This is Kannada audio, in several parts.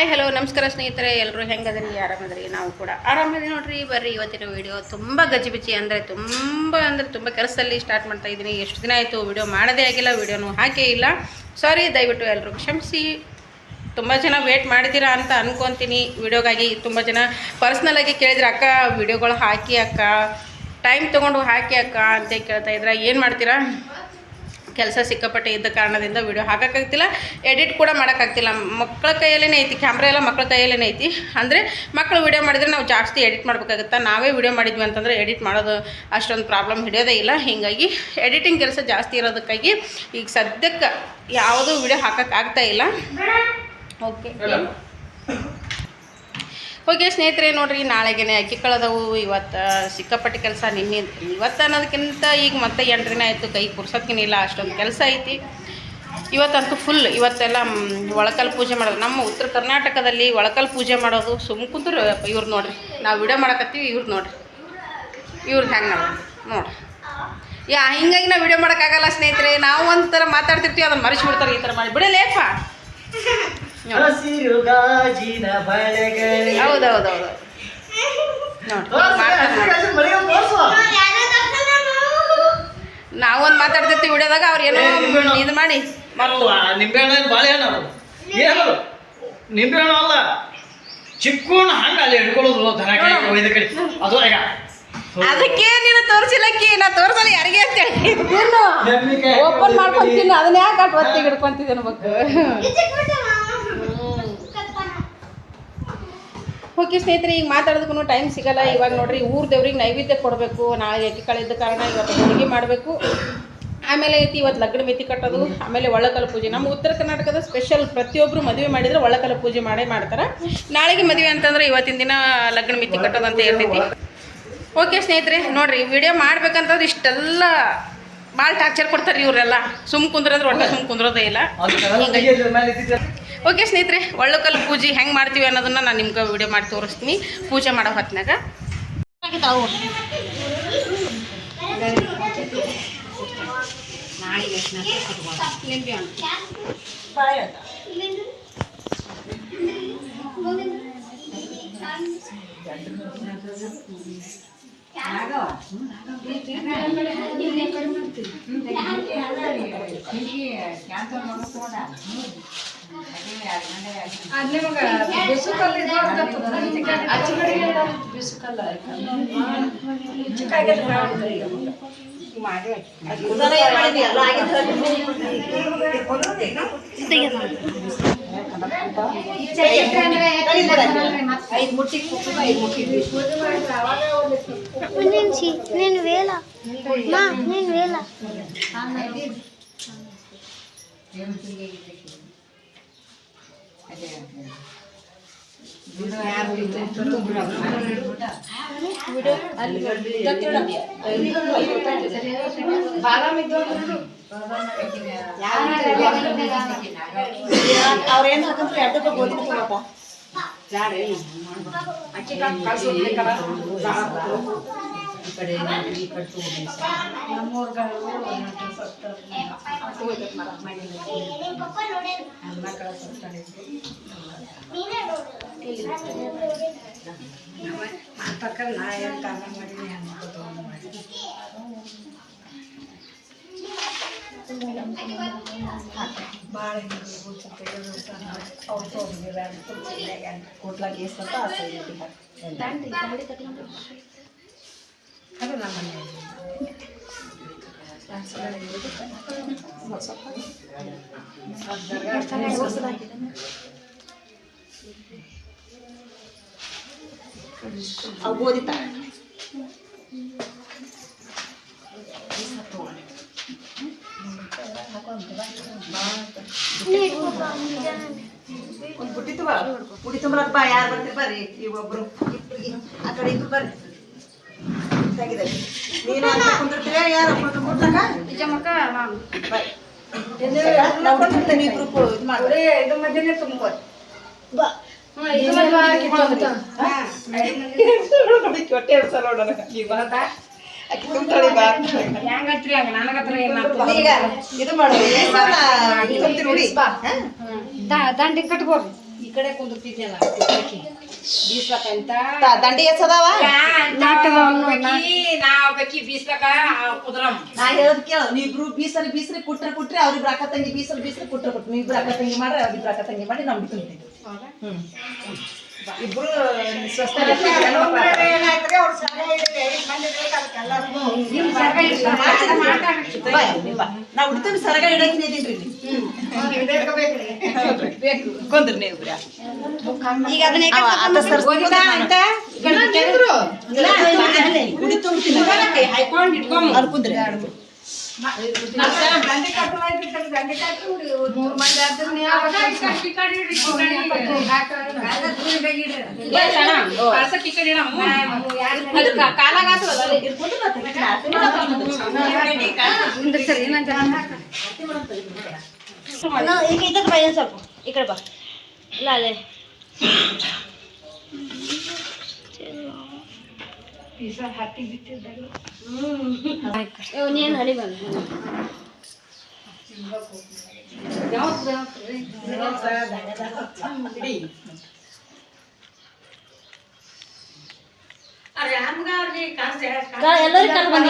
ಹಾಯ್ ಹಲೋ ನಮಸ್ಕಾರ ಸ್ನೇಹಿತರೆ, ಎಲ್ಲರೂ ಹೆಂಗದ್ರಿ? ಆರಾಮದ್ರಿ? ನಾವು ಕೂಡ ಆರಾಮದಿ ನೋಡ್ರಿ. ಬರ್ರಿ ಇವತ್ತಿನ ವಿಡಿಯೋ ತುಂಬ ಗಜಿಬಿಜಿ ಅಂದರೆ ತುಂಬ ಕೆಲಸದಲ್ಲಿ ಸ್ಟಾರ್ಟ್ ಮಾಡ್ತಾ ಇದ್ದೀನಿ. ಎಷ್ಟು ದಿನ ಆಯಿತು ವಿಡಿಯೋ ಮಾಡೋದೇ ಆಗಿಲ್ಲ, ವಿಡಿಯೋನು ಹಾಕೇ ಇಲ್ಲ. ಸಾರಿ, ದಯವಿಟ್ಟು ಎಲ್ಲರೂ ಕ್ಷಮಿಸಿ. ತುಂಬ ಜನ ವೇಟ್ ಮಾಡಿದ್ದೀರಾ ಅಂತ ಅನ್ಕೊತೀನಿ ವಿಡಿಯೋಗಾಗಿ. ತುಂಬ ಜನ ಪರ್ಸ್ನಲಾಗಿ ಕೇಳಿದ್ರೆ, ಅಕ್ಕ ವಿಡಿಯೋಗಳು ಹಾಕಿ ಅಕ್ಕ, ಟೈಮ್ ತೊಗೊಂಡು ಹಾಕಿ ಅಕ್ಕ ಅಂತ ಕೇಳ್ತಾ ಇದ್ರೆ. ಏನು ಮಾಡ್ತೀರಾ, ಕೆಲಸ ಸಿಕ್ಕಾಪಟ್ಟೆ ಇದ್ದ ಕಾರಣದಿಂದ ವಿಡಿಯೋ ಹಾಕೋಕ್ಕಾಗ್ತಿಲ್ಲ, ಎಡಿಟ್ ಕೂಡ ಮಾಡೋಕ್ಕಾಗ್ತಿಲ್ಲ. ಮಕ್ಕಳ ಕೈಯಲ್ಲೇ ಐತಿ, ಕ್ಯಾಮ್ರಾ ಎಲ್ಲ ಮಕ್ಕಳ ಕೈಯಲ್ಲೇ ಐತಿ. ಅಂದರೆ ಮಕ್ಕಳು ವಿಡಿಯೋ ಮಾಡಿದರೆ ನಾವು ಜಾಸ್ತಿ ಎಡಿಟ್ ಮಾಡಬೇಕಾಗುತ್ತೆ. ನಾವೇ ವಿಡಿಯೋ ಮಾಡಿದ್ವಿ ಅಂತಂದರೆ ಎಡಿಟ್ ಮಾಡೋದು ಅಷ್ಟೊಂದು ಪ್ರಾಬ್ಲಮ್ ಹಿಡಿಯೋದೇ ಇಲ್ಲ. ಹೀಗಾಗಿ ಎಡಿಟಿಂಗ್ ಕೆಲಸ ಜಾಸ್ತಿ ಇರೋದಕ್ಕಾಗಿ ಈಗ ಸದ್ಯಕ್ಕೆ ಯಾವುದೂ ವಿಡಿಯೋ ಹಾಕೋಕ್ಕಾಗ್ತಾ ಇಲ್ಲ. ಓಕೆ ಸ್ನೇಹಿತರೆ, ನೋಡಿರಿ, ನಾಳೆಗೆ ಅಕ್ಕಿ ಕಳೆದವು. ಇವತ್ತು ಸಿಕ್ಕಾಪಟ್ಟೆ ಕೆಲಸ. ಇವತ್ತು ಅನ್ನೋದಕ್ಕಿಂತ ಈಗ ಮತ್ತೆ 8 ದಿನ ಆಯಿತು, ಕೈ ಕುರ್ಸೋದ್ಕಿನಿಲ್ಲ, ಅಷ್ಟೊಂದು ಕೆಲಸ ಐತಿ. ಇವತ್ತಂತೂ ಫುಲ್. ಇವತ್ತೆಲ್ಲ ಒಳಕಲ್ ಪೂಜೆ ಮಾಡೋದು. ನಮ್ಮ ಉತ್ತರ ಕರ್ನಾಟಕದಲ್ಲಿ ಒಳಕಲ್ ಪೂಜೆ ಮಾಡೋದು ಕುಂತ್ರು ಇವ್ರು ನೋಡಿರಿ. ನಾವು ವಿಡಿಯೋ ಮಾಡಕತ್ತೀವಿ, ಇವ್ರು ನೋಡಿರಿ, ಇವ್ರದ್ದು ಹೆಂಗೆ ನೋಡಿರಿ. ಹಿಂಗಾಗಿ ನಾವು ವಿಡಿಯೋ ಮಾಡೋಕ್ಕಾಗಲ್ಲ ಸ್ನೇಹಿತರೆ. ನಾವು ಒಂಥರ ಮಾತಾಡ್ತಿರ್ತೀವಿ, ಅದನ್ನು ಮರೆಸಿಬಿಡ್ತಾರೆ. ಈ ಥರ ಮಾಡಿ ಬಿಡಲೇಪ್ಪ. ಹೌದೌದೌದು ನಾವೊಂದು ಮಾತಾಡ್ತಿರ್ತೀವಿ ವಿಡಿಯೋದಾಗ, ಅವ್ರು ಏನೋ ಇದು ಮಾಡಿ ನಿಂಬೆಹಣ್ಣು ಬಾಳೆಹಣ್ಣು ನಿಂಬೆಹಣ್ಣು ಅಲ್ಲ, ಚಿಕ್ಕೂಣ ಹಂಗೆ ಅಲ್ಲಿ ಹಿಡ್ಕೊಳ್ಳೋದು ಅದು. ಅದಕ್ಕೆ ನೀನು ತೋರಿಸಿಲ್ಲಕ್ಕಿ, ನಾ ತೋರಿಸಲ್ಲ ಯಾರಿಗೆ ಅಂತೇಳಿ ಓಪನ್ ಮಾಡ್ಕೊಂತೀನಿ. ಅದನ್ನ ಯಾಕೆ ಅಟ್ ಒತ್ತಿಗೆ ಹಿಡ್ಕೊಂತಿದ್ದೆ ಅನ್ಬೇಕು. ಓಕೆ ಸ್ನೇಹಿತರೆ, ಈಗ ಮಾತಾಡೋದಕ್ಕೂ ಟೈಮ್ ಸಿಗಲ್ಲ. ಇವಾಗ ನೋಡ್ರಿ, ಊರ ದೇವ್ರಿಗೆ ನೈವೇದ್ಯ ಕೊಡಬೇಕು. ನಾಳೆ ಅಕ್ಕಿ ಕಳೆದ ಕಾರಣ ಇವತ್ತು ಹೋಳಿಗೆ ಮಾಡಬೇಕು. ಆಮೇಲೆ ಐತಿ ಇವತ್ತು ಲಗ್ನ ಮಿತಿ ಕಟ್ಟೋದು, ಆಮೇಲೆ ಒಳ್ಳಕಲ್ಲ ಪೂಜೆ. ನಮ್ಮ ಉತ್ತರ ಕರ್ನಾಟಕದ ಸ್ಪೆಷಲ್. ಪ್ರತಿಯೊಬ್ಬರು ಮದುವೆ ಮಾಡಿದರೆ ಒಳ್ಳಕಲ್ಲ ಪೂಜೆ ಮಾಡೇ ಮಾಡ್ತಾರೆ. ನಾಳೆಗೆ ಮದುವೆ ಅಂತಂದ್ರೆ ಇವತ್ತಿನ ದಿನ ಲಗ್ನ ಮಿತಿ ಕಟ್ಟೋದು ಅಂತ ಇರ್ತೈತಿ. ಓಕೆ ಸ್ನೇಹಿತರೆ, ನೋಡಿರಿ, ವಿಡಿಯೋ ಮಾಡ್ಬೇಕಂತಂದ್ರೆ ಇಷ್ಟೆಲ್ಲ ಭಾಳ ಟಾರ್ಚರ್ ಕೊಡ್ತಾರೆ ಇವರೆಲ್ಲ. ಕುಂದ್ರಂದ್ರೆ ಒಟ್ಟು ಕುಂದ್ರೋದೇ ಇಲ್ಲ. ಓಕೆ ಸ್ನೇಹಿತರೆ, ಒಳ್ಳಕಲ್ಲು ಪೂಜೆ ಹೆಂಗೆ ಮಾಡ್ತೀವಿ ಅನ್ನೋದನ್ನು ನಾನು ನಿಮ್ಗೆ ವಿಡಿಯೋ ಮಾಡಿ ತೋರಿಸ್ತೀನಿ ಪೂಜೆ ಮಾಡೋ ಹೊತ್ತಿನಾಗ. నేను వేళ ಅವ್ರೇನು ಹಾಕಂದ್ರೆ 2 ರೂಪಾಯಿ ಗೋಧಿ ತಗೋತಾ ಗೋಧಿ ಒಂದು ಬುಟ್ಟಿ ತುಂಬ ಪುಡಿ ತುಂಬಲಕ್ಕ ಬಾ. ಯಾರು ಬರ್ತೀರಿ ಬರ್ರಿ, ಈ ಒಬ್ರು ಆ ಕಡೆ ಇಬ್ರು ಬರ್ರಿ. ನೀನು ಕುಂದಿರ್ತೀರ, ಯಾರು ಕುಂದ್ರಕ ನಿಜಮಕ್ಕ ಇದು ಮಾಡಿ ಇದು ಮಧ್ಯೆ ತುಂಬ ಬಾ. ಹೊಟ್ಟೆ ಸಲ ನೋಡೋಣ ಈಗ ದಂಡಿ ಕಟ್ಕೋರಿ ಈ ಕಡೆ ಕುಂದಿರ್ತಿದ್ಯಲ್ಲ ಬೀಸ್ಬೇಕಂತ ದಂಡಿ ಎಸದಾವ ನಾವ್ ಬೇಕಿ ಬೀಸ್ಬೇಕ ಕುದ್ರಮ್ ನಾ ಹೇಳೋದ್ ಕೇಳು ನೀವಿಬ್ರು ಬೀಸ್ರಿ ಕುಟ್ರೆ ಅವ್ರಿಬ್ರು ಅಕ್ಕ ತಂಗಿ ಬೀಸ್ರಿ ಕುಟ್ರೆ ನೀವಿಬ್ರು ಅಕ್ಕ ತಂಗಿ ಮಾಡ್ರಿ ಅವ್ರಿಬ್ರು ಅಕ್ಕ ತಂಗಿ ಮಾಡಿ ನಮ್ಗೆ ತಿಂತೀವಿ ಇಬ್ರು ನಾ ಉಡ್ತೀವಿ ಸರಗ ಇಡಕ್ಕೆ ಇದೀನ್ರಿ ಕೊಂದ್ರಿ ನೀವು ಈಗ ಅದನ್ನ ಉಡಿ ತುಂಬ್ತೀನಿ ಹಾಕೊಂಡ್ ಇಟ್ಕೊಂಡ್ ಅಲ್ಲಿ ಕುಂದ್ರಿ ಸ್ವಲ್ಪ ಈ ಕಡೆ ಬಾ ಇಲ್ಲ ಅದೇ ನೀನು ಹಡಿ ಬಂದ ಎಲ್ಲರೂ ಕರ್ಕೊಂಡು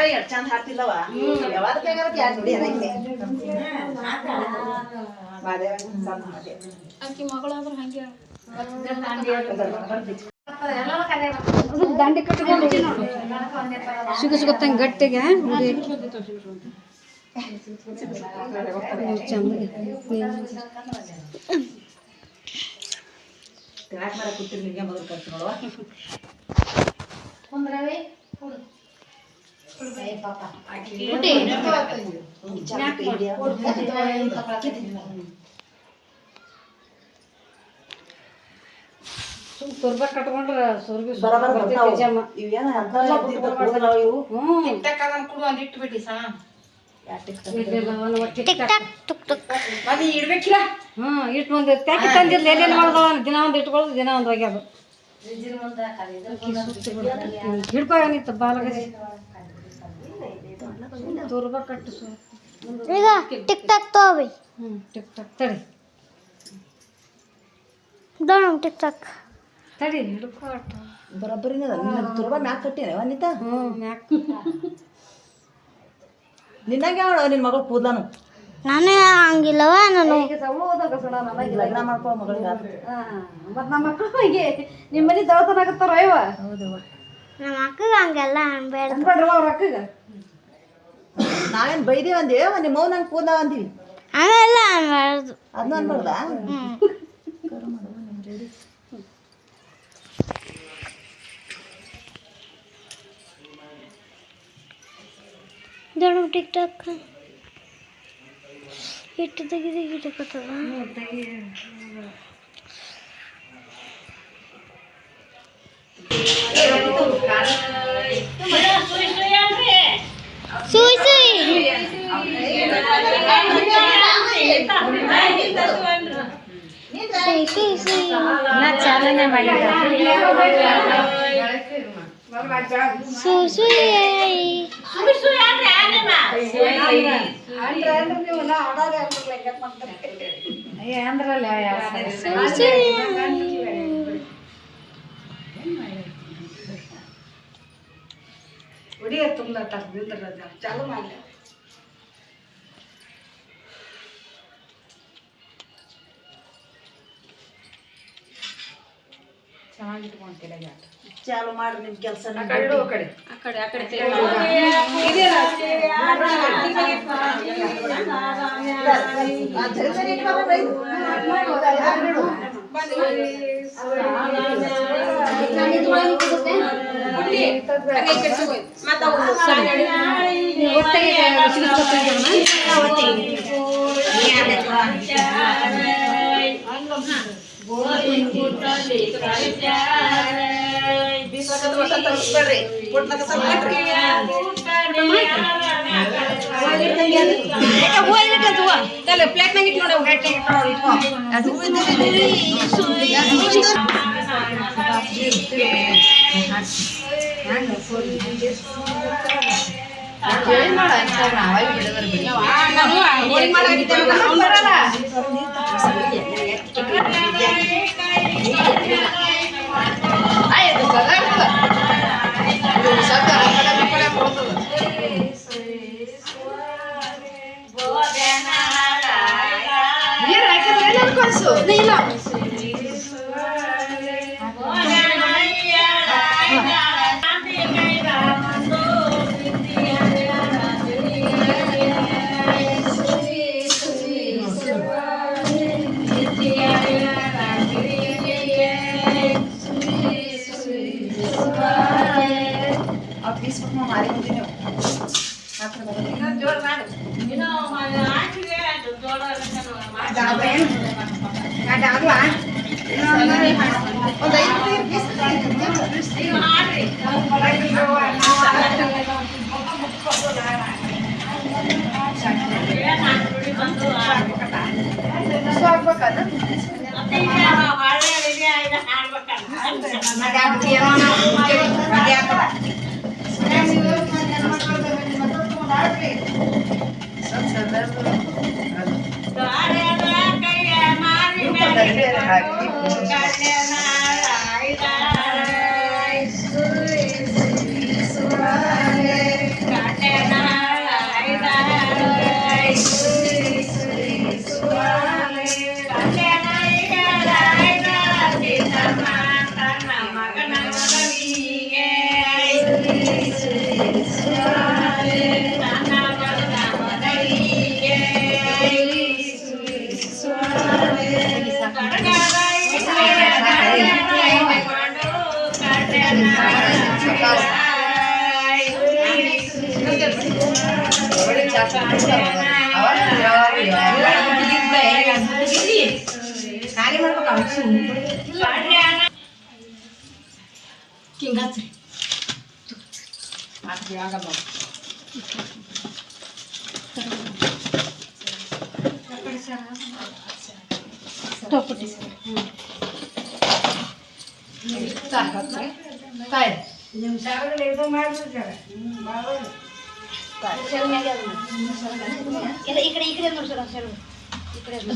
ಎಷ್ಟು ಚಂದ ಹಾಡ್ತಿಲ್ಲವ ಯಾವಾಗ ಬೇಕಾದ್ರೆ ಯಾರು ನೋಡಿ ಆಕಿ ಮಗಳಾದ್ರೆ ಹಂಗೆ ದಂಡಿ ಕಟ್ಕೊಂಡು ಸಿಗತ್ತಂಗೆ ಗಟ್ಟಿಗೆ ಚಂದ ಕೂತಿರ್ ನಿಂಗೆ ಮೊದಲು ಖರ್ಚು ನೋಡುವ ಸುರ್ಬ ಕಟ್ಕೊಂಡ್ರ ಸುರ್ಬಿ ಇಡ್ಬೇಕಿಲ್ಲ ಇಟ್ಟು ಒಂದು ಪ್ಯಾಕೆಟ್ ತಂದಿರ್ಲಿ ಎಲ್ಲೆಲ್ಲಿ ಮಾಡ್ದವ ದಿನ ಒಂದು ಇಟ್ಕೊಳ್ಳೋದು ದಿನ ಒಂದು ಒಗ್ಯೋದು ಹಿಡ್ಕೋನಿತ್ತು ಬಾಲಗದಿ ತುರ್ಬ ಕಟ್ಟು ಈಗ ಟಿಕ್ ಟಾಕ್ ತಗೋಬಿ ಟಿಕ್ ಟಾಕ್ ತಡಿ ಟಿಕ್ ಟಾಕ್ ತಡಿ ಹಿಡ್ಕೊ ಬರೋಬ್ಬರಿನ ತುರ್ಬ ಮ್ಯಾಕ್ ಕಟ್ಟಿನ ವನಿತಾ ಮ್ಯಾಕ್ ನಿನ್ನಾಗ ಯಾವ ನಿನ್ನ ಮಗಳು ಕೂದ್ಲಾನು ನಾನೇ ಹಂಗಿಲ್ಲವ ನಾನು ಲಗ್ನ ಮಾಡ್ಕೊ ಮಗಳಿಗೆ ಮತ್ತು ನಮ್ಮ ಮಕ್ಕಳಿಗೆ ನಿಮ್ಮ ಮನೆ ದವತನ ಆಗತ್ತಾರ ಅಯ್ಯವ ಹೌದವ ನಮ್ಮ ಅಕ್ಕಗೆ ಹಂಗೆಲ್ಲ ಅನ್ಬೇಡ ಅನ್ಬೇಡ್ರವ ಅವ್ರ ಅಕ್ಕಗ ನಾವೇನು ಬೈದೇವು ಅಂದೇವ ನಿಮ್ಮ ಮೌನ ಹಂಗೆ ಕೂದ್ಲಾವ ಅಂತೀವಿ ಹಂಗೆಲ್ಲ ಅನ್ಬಾರ್ದು ಅದನ್ನ ಅನ್ಬಾರ್ದ ದೊಡ್ಡ ಟಿಕ್ ಟಾಕ್ ಇಟ್ಟು ತೆಗಿದು ಗಿಡಕತ್ತದ ಸುಯ್ ಸುಯ್ ಸುಯ್ ಸುಯ್ ಚಾಲನೆ ಮಾಡಿ ಸುಯ್ ಸುಯ್ ಅಂದ್ರಲ್ಲ ಸುಯ್ ಸುಯ್ ಹೊಡಿಯ ತುಂಬ ಚಾಲು ಮಾಡಲಿ ಚೆನ್ನಾಗಿಟ್ಕೊಂತೀನಿ ಚಾಲು ಮಾಡಿ ನಿಮ್ಮ ಕೆಲಸ ಪ್ಲೇಟ್ನಾಗ ಇಟ್ಕೊಂಡು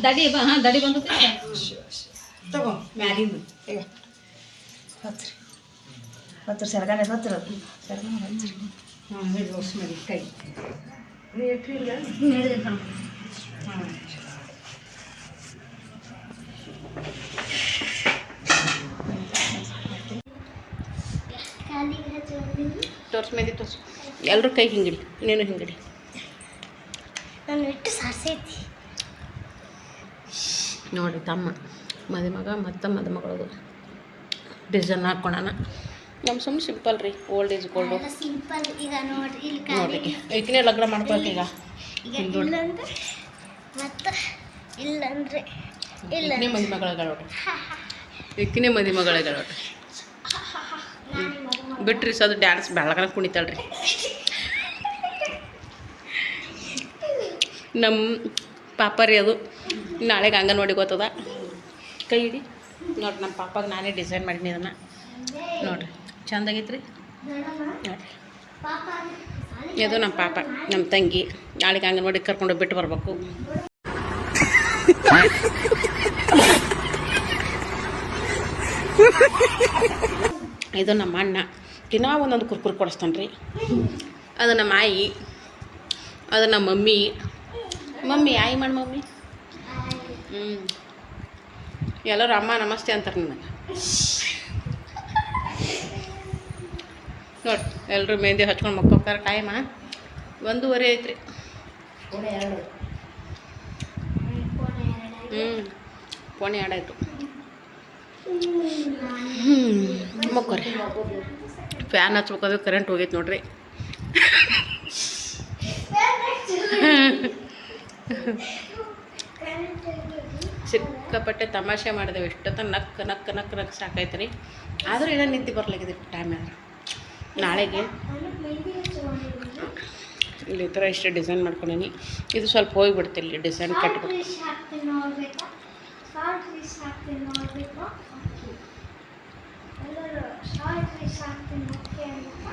ದಡಿ ದಡಿ ಬಂದೈತಿ ತಗೋ ಮ್ಯಾಲಿಂದು ಈಗ ಹತ್ರ ಸೆರಗಾನೆ ಹತ್ರ ಸೆರಗಾನೆ ಹಚ್ಚಿರಿ ಹಿಡಿದು ಹೊಸ ಮಾಡಿ ಕೈ ತೋರ್ಸ್ ಮೇದಿ ತೋರ್ಸು ಎಲ್ಲರೂ ಕೈ ಹಿಂಗಿಡಿ ನೀನು ಹಿಂಗಿಡಿ ನಾನು ಇಟ್ಟು ಸಾಸೈತಿ ನೋಡಿ ತಮ್ಮ ಮದುಮಗ ಮತ್ತು ಮದುಮಗಳದು ಡಿಸೈನ್ ಹಾಕ್ಕೊಳಣ ನಮ್ಮ ಸುಮ್ಮನೆ ಸಿಂಪಲ್ ರೀ ಓಲ್ಡ್ ಏಜ್ ಗೋಲ್ಡು ಸಿಂಪಲ್ ಈಗ ನೋಡ್ರಿ ಇಲ್ಲಿ ನೋಡಿ ಈಗಿನೇ ಲಗ್ನ ಮಾಡ್ಬೇಕು ಈಗ ಈಗ ಇಲ್ಲಂದ್ರೆ ಮತ್ತು ಇಲ್ಲಂದ್ರೆ ಈಗಿನೇ ಮದುಮಗಳಗಳು ನೋಡ್ರಿ ಈಗಿನೇ ಮದುಮಗಳಗಳು ನೋಡ್ರಿ ಬಿಟ್ರಿ ಸದು ಡ್ಯಾನ್ಸ್ ಬೆಳಗನ ಕುಣಿತಾಳ್ರಿ ನಮ್ಮ ಪಾಪ ರೀ ಅದು ನಾಳೆಗೆ ಅಂಗನವಾಡಿ ಗೊತ್ತದ ಕೈ ಹಿಡಿ ನೋಡ್ರಿ ನಮ್ಮ ಪಾಪಾಗೆ ನಾನೇ ಡಿಸೈನ್ ಮಾಡೀನಿ ಇದನ್ನು ನೋಡಿರಿ ಚೆಂದಾಗೈತೆ ರೀ ನೋಡಿರಿ ಇದು ನಮ್ಮ ಪಾಪ ನಮ್ಮ ತಂಗಿ ನಾಳೆಗೆ ಅಂಗನವಾಡಿಗೆ ಕರ್ಕೊಂಡು ಬಿಟ್ಟು ಬರ್ಬೇಕು ಇದು ನಮ್ಮ ಅಣ್ಣ ದಿನ ಒಂದೊಂದು ಕುರ್ಕುರು ಕೊಡಿಸ್ತಾನೆ ರೀ ಅದು ನಮ್ಮ ಆಯಿ ಅದು ನಮ್ಮ ಮಮ್ಮಿ ಆಯಿ ಮಾಡಿ ಮಮ್ಮಿ ಎಲ್ಲರೂ ಅಮ್ಮ ನಮಸ್ತೆ ಅಂತಾರೆ ನನಗೆ ನೋಡಿ ಎಲ್ಲರೂ ಮೆಹಂದಿ ಹಚ್ಕೊಂಡು ಮಕ್ಕೋಕ್ಕಾರ ಟೈಮ 1:30 ಐತ್ರಿ ಪೋಣೆ ಆಡಾಯ್ತು ಮಕ್ಕೋರಿ ಫ್ಯಾನ್ ಹಚ್ಬೇಕಾದ್ರೆ ಕರೆಂಟ್ ಹೋಗೈತೆ ನೋಡ್ರಿ ಸಿಕ್ಕಾಪಟ್ಟೆ ತಮಾಷೆ ಮಾಡಿದೆವು ಇಷ್ಟೊತ್ತ ನಕ್ ಸಾಕೈತೆ ರೀ ಆದರೂ ಏನೋ ನಿದ್ದೆ ಬರ್ಲಾಗಿದೆ ಟೈಮ್ ಆದ್ರೆ ನಾಳೆಗೆ ಇಲ್ಲಿ ಈ ಥರ ಇಷ್ಟು ಡಿಸೈನ್ ಮಾಡ್ಕೊಂಡೀನಿ ಇದು ಸ್ವಲ್ಪ ಹೋಗಿಬಿಡ್ತೀನಿ ಇಲ್ಲಿ ಡಿಸೈನ್ ಕಟ್ಬಿಟ್ಟು ನೋಡ್ಬೇಕಾ ತಿನ್ನೋಕೆ ಅಂತ